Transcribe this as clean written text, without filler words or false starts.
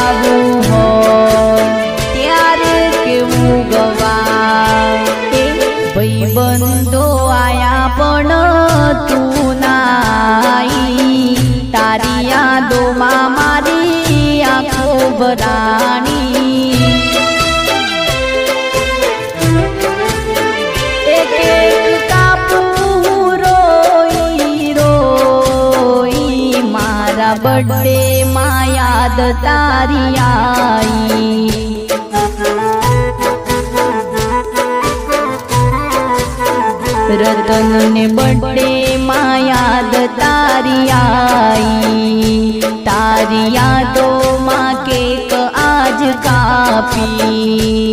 આવું હો ત્યારે કેવું ગવાય ભાઈબંધો આયા પણ તું નાઈ તારી યાદોમાં મારી આંખો ભરાણી એક એક કાપું રોઈ રોઈ મારા બર્થડે માં યાદ તારી આઈ રતન ને બર્થડે માં યાદ તારી આઈ તારી યાદોમાં કેક આજ કાપી